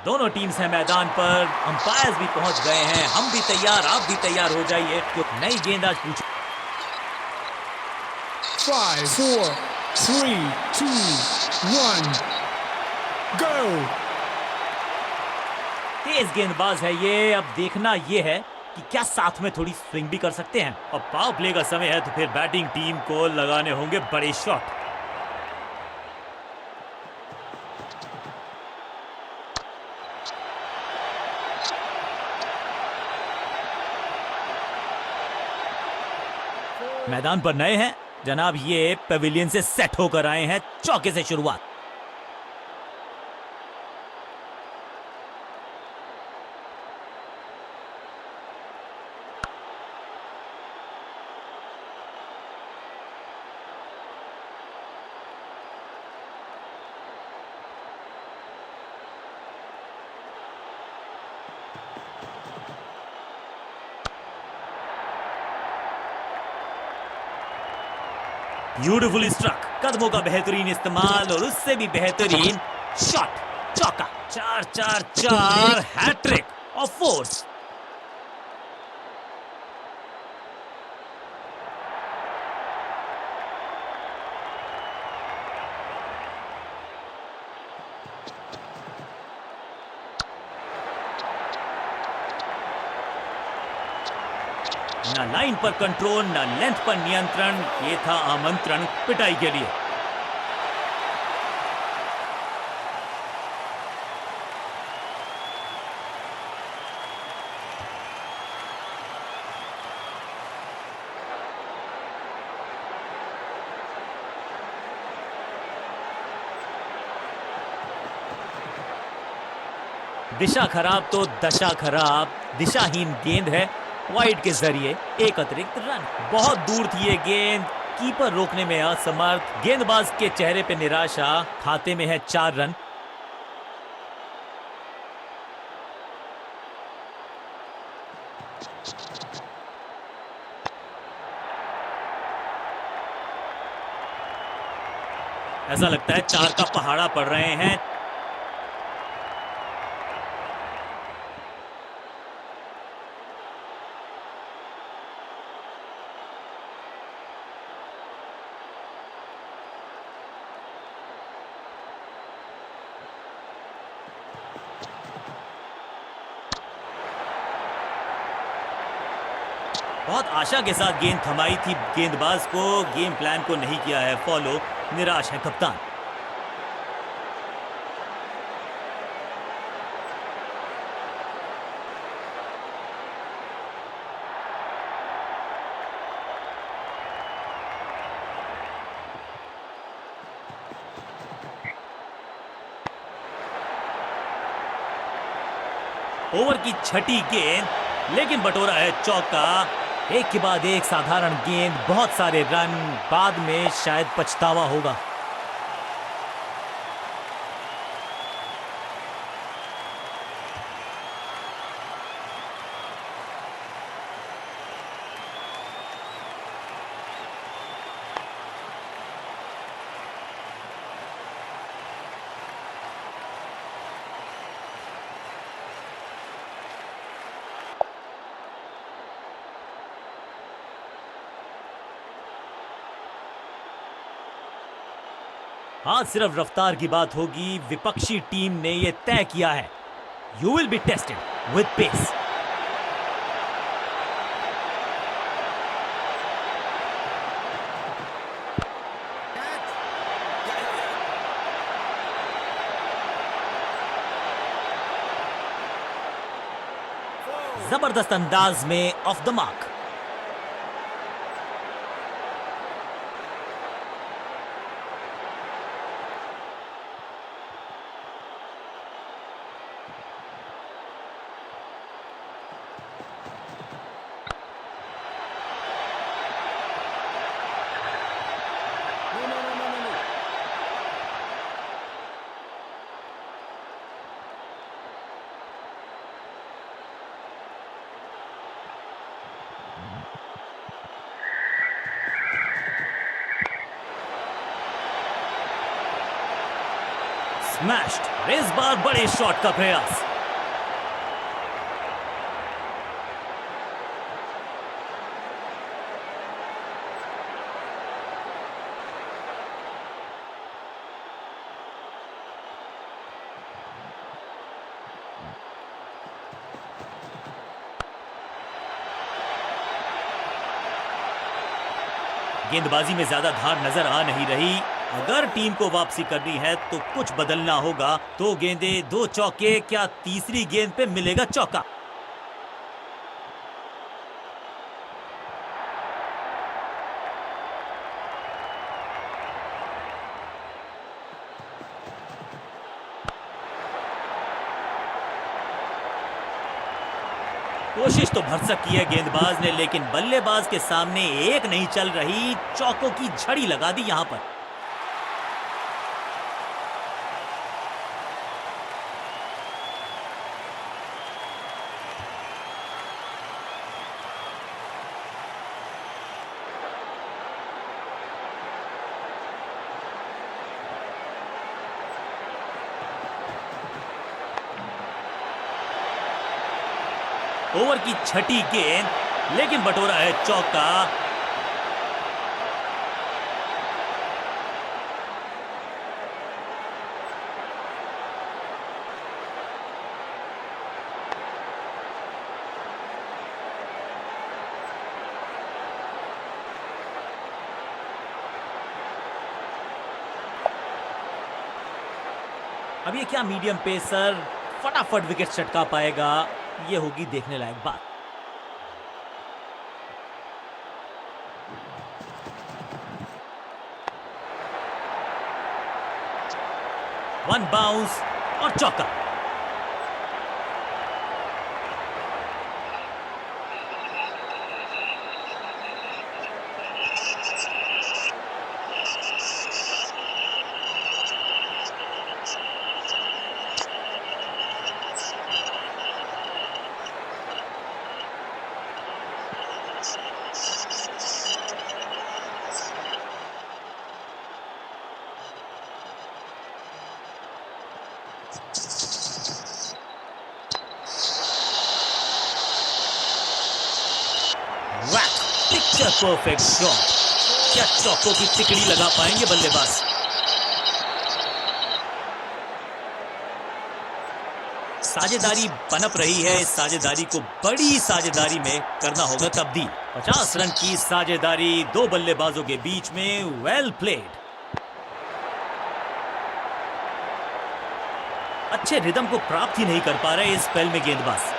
दोनों टीम्स हैं मैदान पर, अंपायर्स भी पहुंच गए हैं, हम भी तैयार, आप भी तैयार हो जाइए क्योंकि नई गेंद आज पूछ। 5 4 3 2 1 go। तेज गेंदबाज है ये, अब देखना ये है कि क्या साथ में थोड़ी स्विंग भी कर सकते हैं। अब पावर प्ले का समय है तो फिर बैटिंग टीम को लगाने होंगे बड़े शॉट। मैदान पर नए हैं जनाब, ये पेविलियन से सेट होकर आए हैं, चौके से शुरुआत। ब्यूटीफुली स्ट्रक, कदमों का बेहतरीन इस्तेमाल और उससे भी बेहतरीन शॉट, चौका। 4-4-4 हैट्रिक और फोर्स। ना लाइन पर कंट्रोल, ना लेंथ पर नियंत्रण, ये था आमंत्रण पिटाई के लिए। दिशा खराब तो दशा खराब, दिशाहीन गेंद है, वाइड के जरिए एक अतिरिक्त रन। बहुत दूर थी ये गेंद, कीपर रोकने में असमर्थ, गेंदबाज के चेहरे पे निराशा, खाते में है 4 रन। ऐसा लगता है 4 का पहाड़ा पड़ रहे हैं। बहुत आशा के साथ गेंद थमाई थी गेंदबाज को, गेम प्लान को नहीं किया है फॉलो, निराश है कप्तान। ओवर की छठी गेंद, लेकिन बटोरा है चौका। एक के बाद एक साधारण गेंद, बहुत सारे रन, बाद में शायद पछतावा होगा। आज सिर्फ रफ्तार की बात होगी, विपक्षी टीम ने यह तय किया है, you will be tested with pace. जबरदस्त अंदाज में ऑफ द मार्क। स्मैश्ड। इस बार बड़े शॉट का प्रयास। गेंदबाजी में ज्यादा धार नजर आ नहीं रही। अगर टीम को वापसी करनी है तो कुछ बदलना होगा। दो गेंदे, दो चौके, क्या तीसरी गेंद पे मिलेगा चौका? कोशिश तो भरसक की है गेंदबाज ने, लेकिन बल्लेबाज के सामने एक नहीं चल रही। चौकों की झड़ी लगा दी यहां पर। ओवर की छठी गेंद, लेकिन बटोरा है चौका। अब ये क्या मीडियम पेसर फटाफट विकेट चटका पाएगा? ये होगी देखने लायक बात। वन बाउंस और चौका। Picture perfect shot. क्या चौकों की तिकड़ी लगा पाएंगे बल्लेबाज? साझेदारी पनप रही है। इस साझेदारी को बड़ी साझेदारी में करना होगा तब्दील। 50 रन की साझेदारी दो बल्लेबाजों के बीच में। Well played. अच्छे रिदम को प्राप्त ही नहीं कर पा रहे इस स्पेल में गेंदबाज।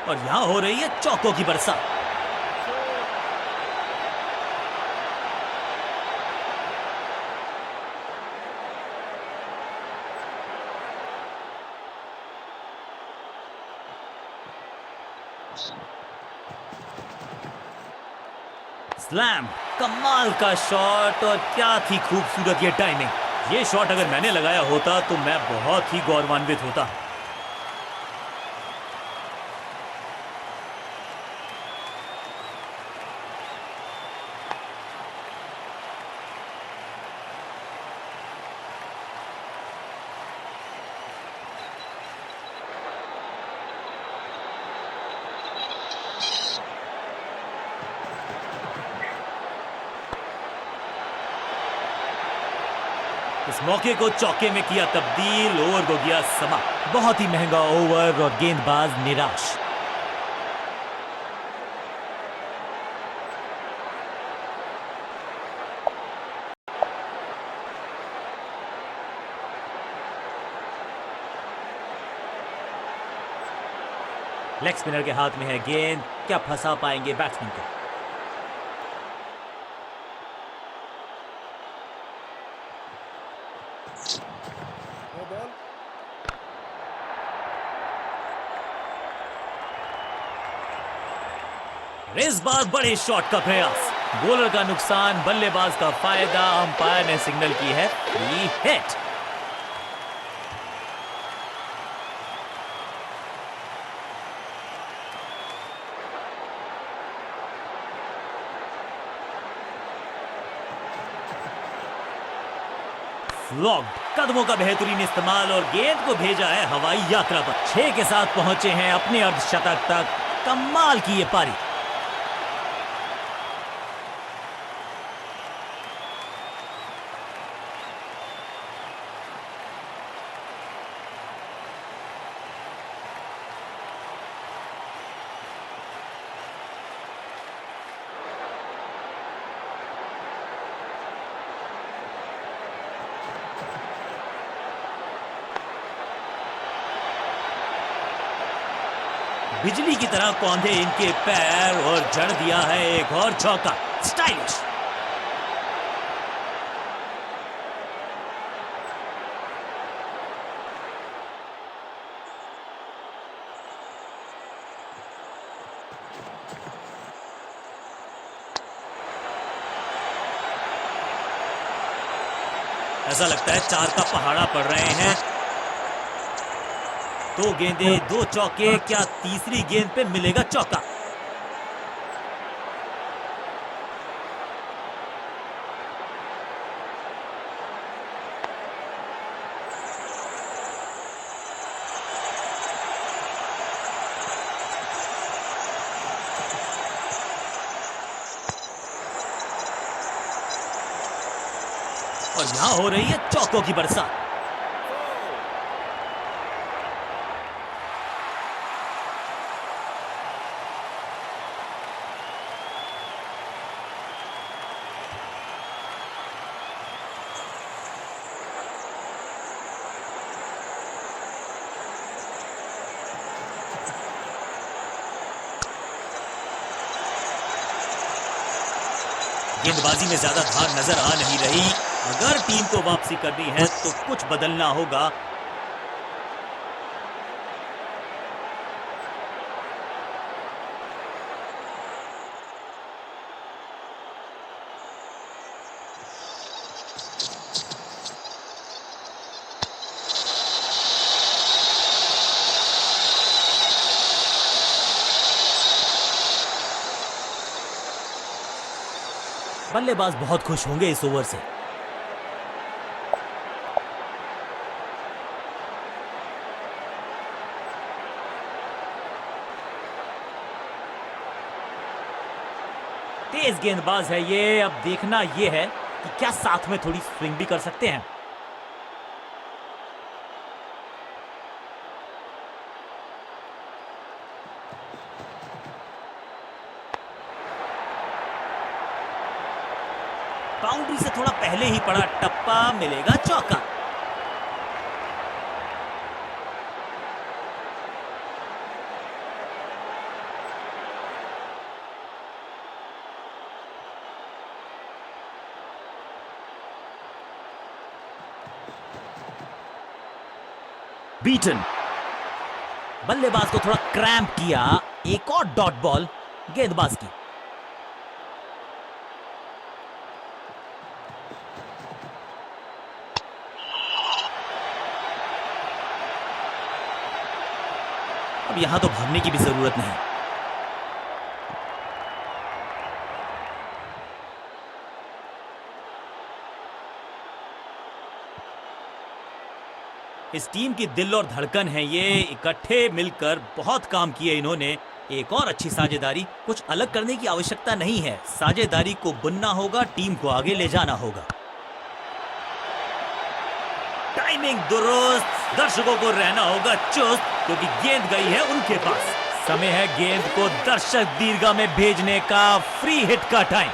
और यहां हो रही है चौकों की बरसात। स्लैम, कमाल का शॉट। और क्या थी खूबसूरत ये टाइमिंग। ये शॉट अगर मैंने लगाया होता तो मैं बहुत ही गौरवान्वित होता। इस मौके को चौके में किया तब्दील। ओवर को गया समाप्त। बहुत ही महंगा ओवर और गेंदबाज निराश। लेग स्पिनर के हाथ में है गेंद। क्या फंसा पाएंगे बैट्समैन को? इस बार बड़े शॉट का प्रयास, बॉलर का नुकसान, बल्लेबाज का फायदा। अंपायर ने सिग्नल की है फ्री हिट। फ्लॉग्ड, कदमों का बेहतरीन इस्तेमाल और गेंद को भेजा है हवाई यात्रा पर। 6 के साथ पहुंचे हैं अपने अर्धशतक तक। कमाल की ये पारी। बिजली की तरह कौंधे इनके पैर और जड़ दिया है एक और चौका। स्टाइलिश। ऐसा लगता है 4 का पहाड़ा पड़ रहे हैं। 2 गेंदें, 2 चौके, क्या तीसरी गेंद पे मिलेगा चौका? और यहां हो रही है चौकों की बरसात। गेंदबाजी में ज्यादा धार नजर आ नहीं रही। अगर टीम को वापसी करनी है तो कुछ बदलना होगा। बल्लेबाज बहुत खुश होंगे इस ओवर से। तेज गेंदबाज है ये। अब देखना ये है कि क्या साथ में थोड़ी स्विंग भी कर सकते हैं। बाउंड्री से थोड़ा पहले ही पड़ा टप्पा, मिलेगा चौका। बीटन, बल्लेबाज को थोड़ा क्रैम्प किया। एक और डॉट बॉल गेंदबाज की। अब यहां तो भागने की भी जरूरत नहीं। इस टीम की दिल और धड़कन है ये। इकट्ठे मिलकर बहुत काम किए इन्होंने। एक और अच्छी साझेदारी। कुछ अलग करने की आवश्यकता नहीं है। साझेदारी को बुनना होगा, टीम को आगे ले जाना होगा। टाइमिंग दुरुस्त। दर्शकों को रहना होगा चुस्त, क्योंकि गेंद गई है उनके पास। समय है गेंद को दर्शक दीर्घा में भेजने का। फ्री हिट का टाइम।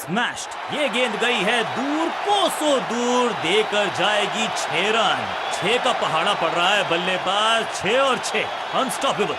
स्मैश्ड। ये गेंद गई है दूर, कोसों दूर, देकर जाएगी 6 रन। 6 का पहाड़ा पड़ रहा है बल्लेबाज। 6 और 6 अनस्टॉपेबल।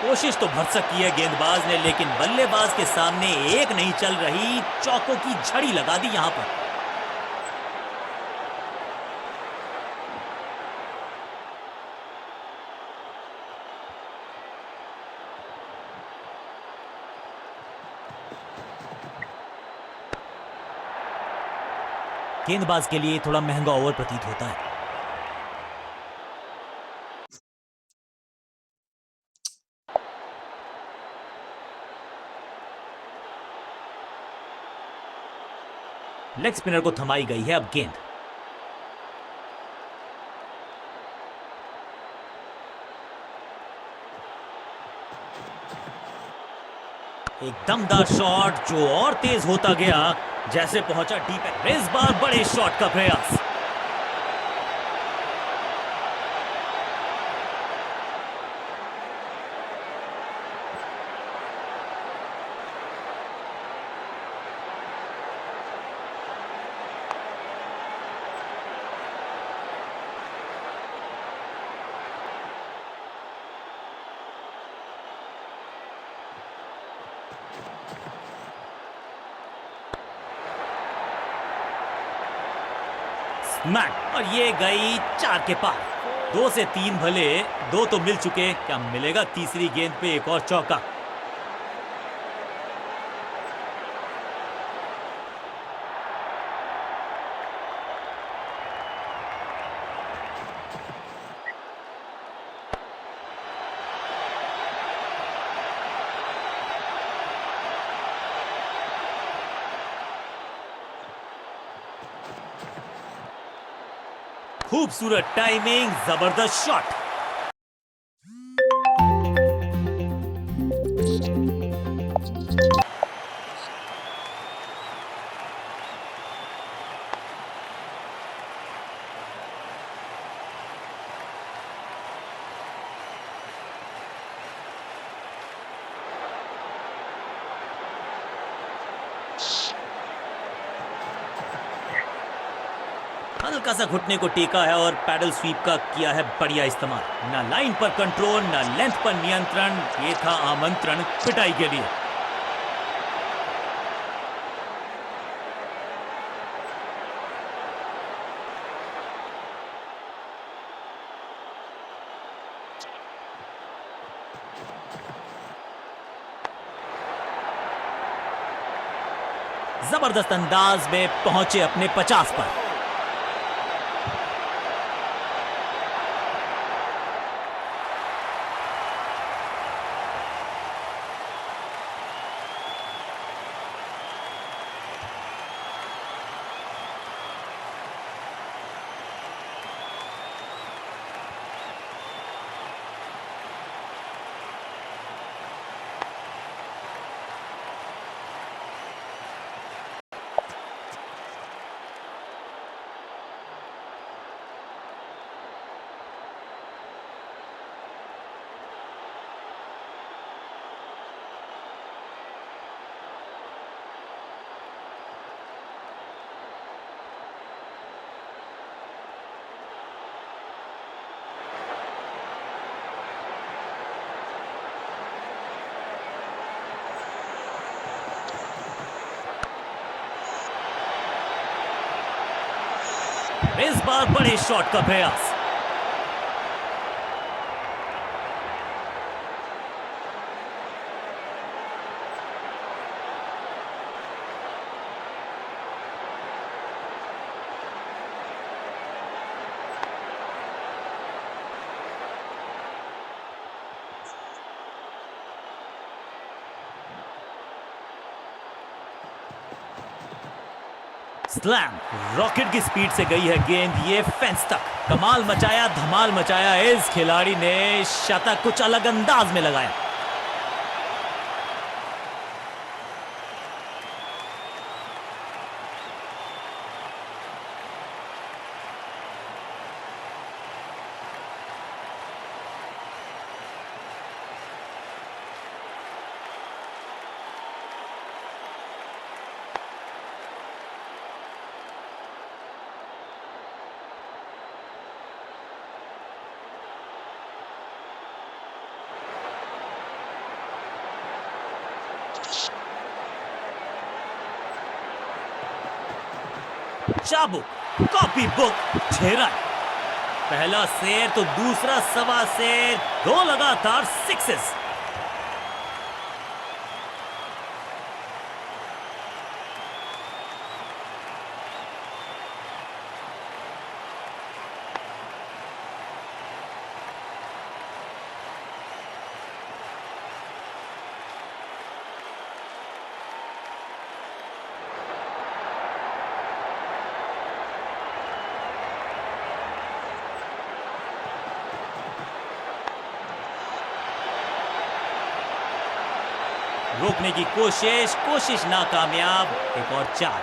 कोशिश तो भरसक की है गेंदबाज ने, लेकिन बल्लेबाज के सामने एक नहीं चल रही, चौकों की झड़ी लगा दी यहां पर। गेंदबाज के लिए थोड़ा महंगा ओवर प्रतीत होता है। लेग स्पिनर को थमाई गई है अब गेंद। एक दमदार शॉट जो और तेज होता गया, जैसे पहुंचा डीप। इस बार बड़े शॉट का प्रयास। स्मैक, और ये गई 4 के पार। 2 से 3 भले, 2 तो मिल चुके, क्या मिलेगा तीसरी गेंद पे एक और चौका। खूबसूरत टाइमिंग, जबरदस्त शॉट। हल्का सा घुटने को टेका है और पैडल स्वीप का किया है बढ़िया इस्तेमाल। ना लाइन पर कंट्रोल, ना लेंथ पर नियंत्रण, ये था आमंत्रण पिटाई के लिए। जबरदस्त अंदाज में पहुंचे अपने 50 पर। इस बार बड़े शॉट का प्रयास। स्लैम, रॉकेट की स्पीड से गई है गेंद ये फेंस तक। कमाल मचाया, धमाल मचाया इस खिलाड़ी ने, शतक कुछ अलग अंदाज में लगाया। चाबुक, कॉपी बुक, 6 रन। पहला शेर तो दूसरा सवा शेर, 2 लगातार सिक्सेस। रोकने की कोशिश नाकामयाब। एक और 4।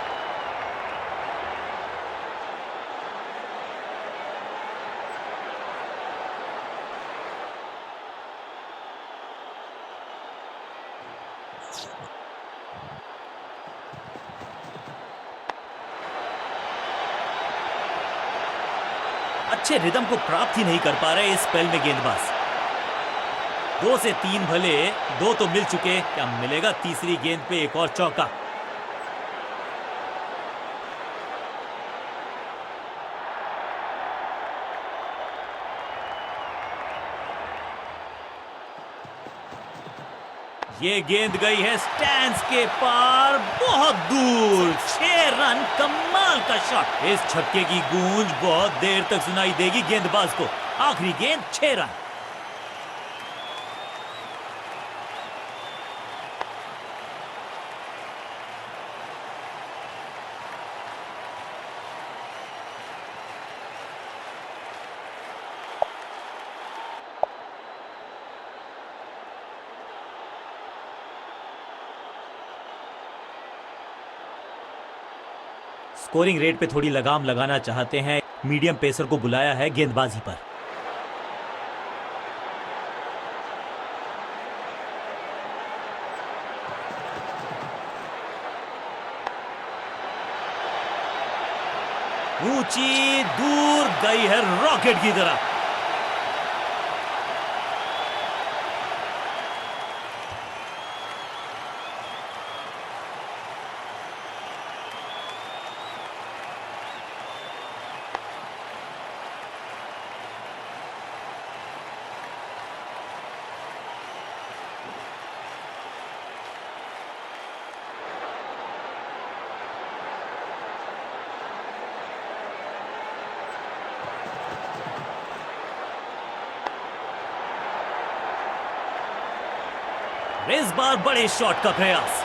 अच्छे रिदम को प्राप्त ही नहीं कर पा रहे इस स्पेल में गेंदबाज। 2 से 3 भले, 2 तो मिल चुके, क्या मिलेगा तीसरी गेंद पे एक और चौका? ये गेंद गई है स्टैंड्स के पार, बहुत दूर। 6 रन, कमाल का शॉट। इस छक्के की गूंज बहुत देर तक सुनाई देगी गेंदबाज को। आखिरी गेंद, 6 रन। स्कोरिंग रेट पे थोड़ी लगाम लगाना चाहते हैं, मीडियम पेसर को बुलाया है गेंदबाजी पर। ऊंची, दूर गई है रॉकेट की तरह। इस बार बड़े शॉट का प्रयास।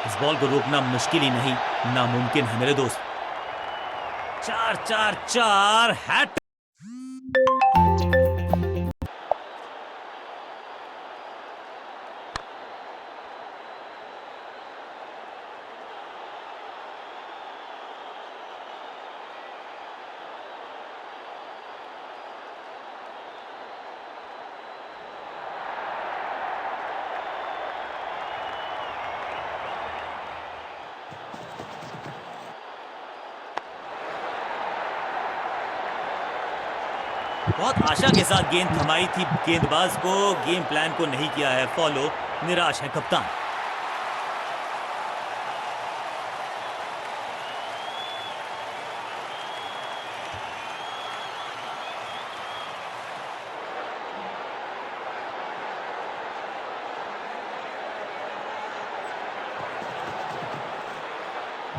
इस बॉल को रोकना मुश्किल ही नहीं, नामुमकिन है मेरे दोस्त। 4-4-4 हैट। बहुत आशा के साथ गेंद थमाई थी गेंदबाज को, गेम प्लान को नहीं किया है फॉलो, निराश है कप्तान।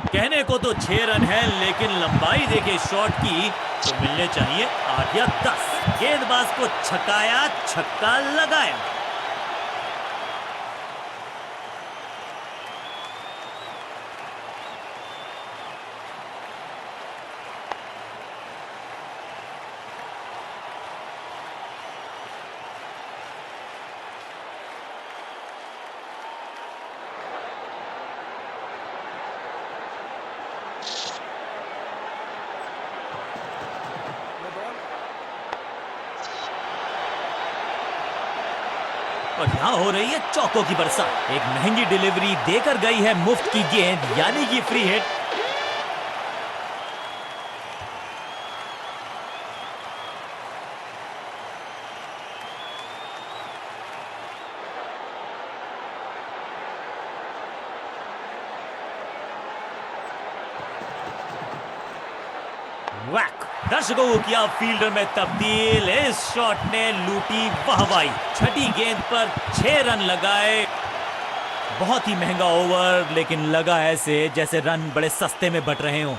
कहने को तो 6 रन है, लेकिन लंबाई देखे शॉट की तो मिलने चाहिए 8 या 10। गेंदबाज को छकाया, छक्का लगाया। और यहाँ हो रही है चौकों की बरसात। एक महंगी डिलीवरी देकर गई है मुफ्त की गेंद, यानी कि फ्री हिट। वैक! दर्शकों को किया फील्डर में तब्दील। इस शॉट ने लूटी वाहवाही। छठी गेंद पर 6 रन लगाए। बहुत ही महंगा ओवर, लेकिन लगा ऐसे जैसे रन बड़े सस्ते में बट रहे हों।